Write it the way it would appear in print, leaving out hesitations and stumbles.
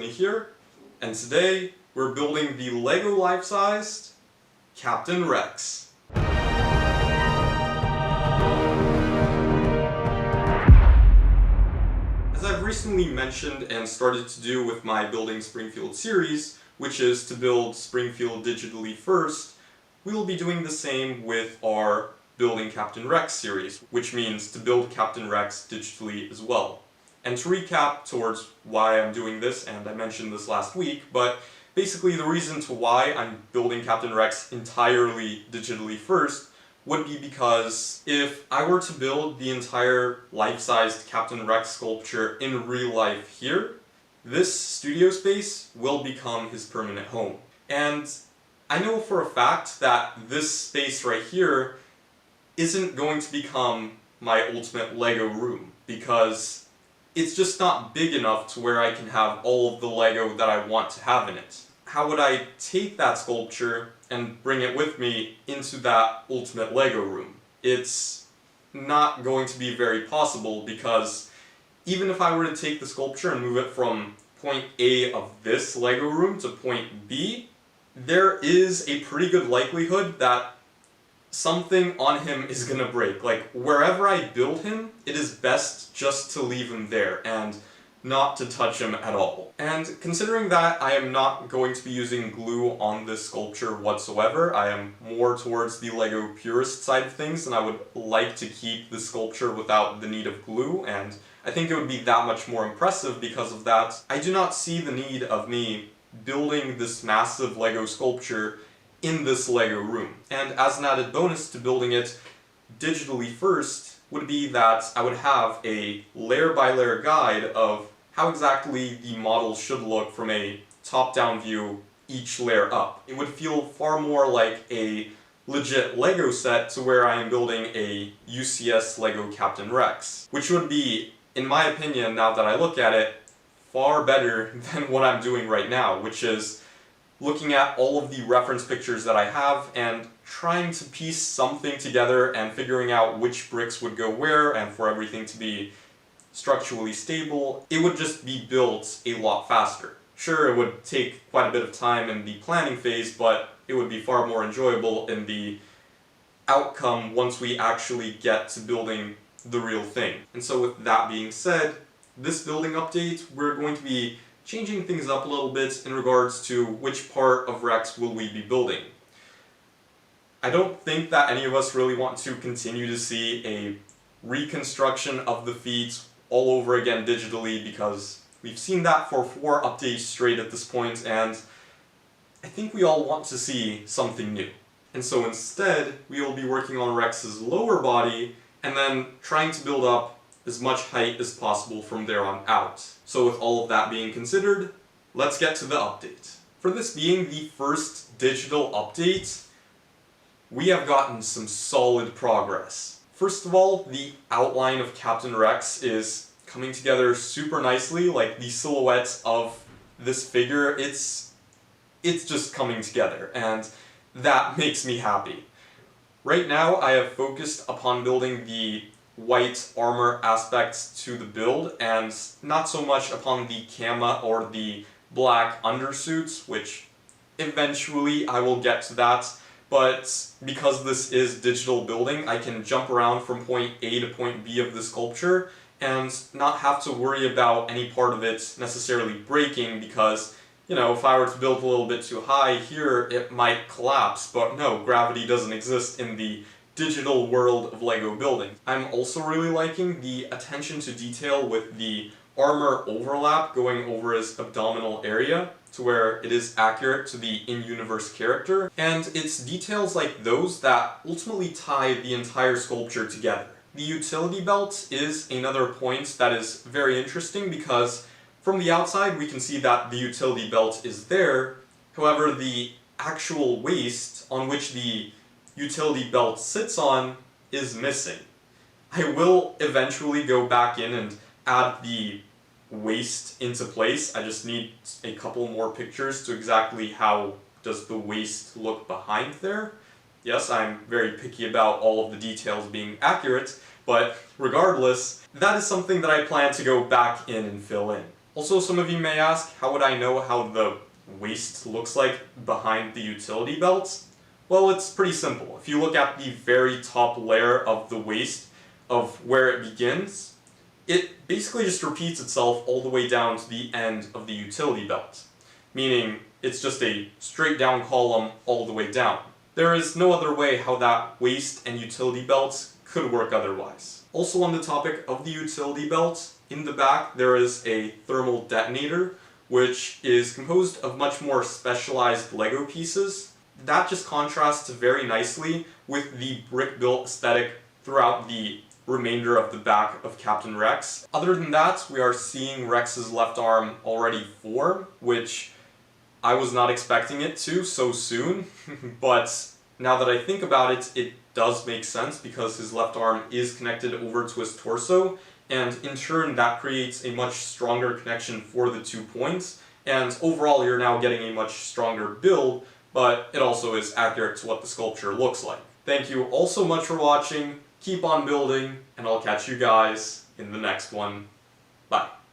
Tony here, and today we're building the LEGO life-sized Captain Rex. As I've recently mentioned and started to do with my Building Springfield series, which is to build Springfield digitally first, we will be doing the same with our Building Captain Rex series, which means to build Captain Rex digitally as well. And to recap towards why I'm doing this, and I mentioned this last week, but basically the reason to why I'm building Captain Rex entirely digitally first would be because if I were to build the entire life-sized Captain Rex sculpture in real life here, this studio space will become his permanent home. And I know for a fact that this space right here isn't going to become my ultimate LEGO room, because it's just not big enough to where I can have all of the LEGO that I want to have in it. How would I take that sculpture and bring it with me into that ultimate LEGO room? It's not going to be very possible, because even if I were to take the sculpture and move it from point A of this LEGO room to point B, there is a pretty good likelihood that something on him is gonna break. Like, wherever I build him, it is best just to leave him there and not to touch him at all. And considering that I am not going to be using glue on this sculpture whatsoever, I am more towards the LEGO purist side of things, and I would like to keep the sculpture without the need of glue, and I think it would be that much more impressive because of that. I do not see the need of me building this massive LEGO sculpture in this LEGO room. And as an added bonus to building it digitally first would be that I would have a layer by layer guide of how exactly the model should look from a top-down view each layer up. It would feel far more like a legit LEGO set to where I am building a UCS LEGO Captain Rex, which would be, in my opinion, now that I look at it, far better than what I'm doing right now, which is looking at all of the reference pictures that I have and trying to piece something together and figuring out which bricks would go where, and for everything to be structurally stable. It would just be built a lot faster. Sure, it would take quite a bit of time in the planning phase, but it would be far more enjoyable in the outcome once we actually get to building the real thing. And so with that being said, this building update, we're going to be changing things up a little bit in regards to which part of Rex will we be building. I don't think that any of us really want to continue to see a reconstruction of the feet all over again digitally, because we've seen that for 4 updates straight at this point, and I think we all want to see something new. And so instead, we will be working on Rex's lower body and then trying to build up as much height as possible from there on out. So with all of that being considered, let's get to the update. For this being the first digital update, we have gotten some solid progress. First of all, the outline of Captain Rex is coming together super nicely, like the silhouette of this figure, it's just coming together, and that makes me happy. Right now, I have focused upon building the white armor aspects to the build, and not so much upon the camo or the black undersuits, which eventually I will get to that, but because this is digital building, I can jump around from point A to point B of the sculpture and not have to worry about any part of it necessarily breaking, because, you know, if I were to build a little bit too high here, it might collapse, but no, gravity doesn't exist in the digital world of LEGO building. I'm also really liking the attention to detail with the armor overlap going over his abdominal area to where it is accurate to the in-universe character, and it's details like those that ultimately tie the entire sculpture together. The utility belt is another point that is very interesting, because from the outside we can see that the utility belt is there, however the actual waist on which the utility belt sits on is missing. I will eventually go back in and add the waist into place. I just need a couple more pictures to exactly how does the waist look behind there. Yes, I'm very picky about all of the details being accurate, but regardless, that is something that I plan to go back in and fill in. Also, some of you may ask, how would I know how the waist looks like behind the utility belt? Well, it's pretty simple. If you look at the very top layer of the waist, of where it begins, it basically just repeats itself all the way down to the end of the utility belt, meaning it's just a straight down column all the way down. There is no other way how that waist and utility belts could work otherwise. Also on the topic of the utility belt, in the back there is a thermal detonator, which is composed of much more specialized Lego pieces. That just contrasts very nicely with the brick-built aesthetic throughout the remainder of the back of Captain Rex. Other than that, we are seeing Rex's left arm already form, which I was not expecting it to so soon, but now that I think about it, it does make sense because his left arm is connected over to his torso, and in turn that creates a much stronger connection for the 2 points, and overall you're now getting a much stronger build, but it also is accurate to what the sculpture looks like. Thank you all so much for watching, keep on building, and I'll catch you guys in the next one. Bye.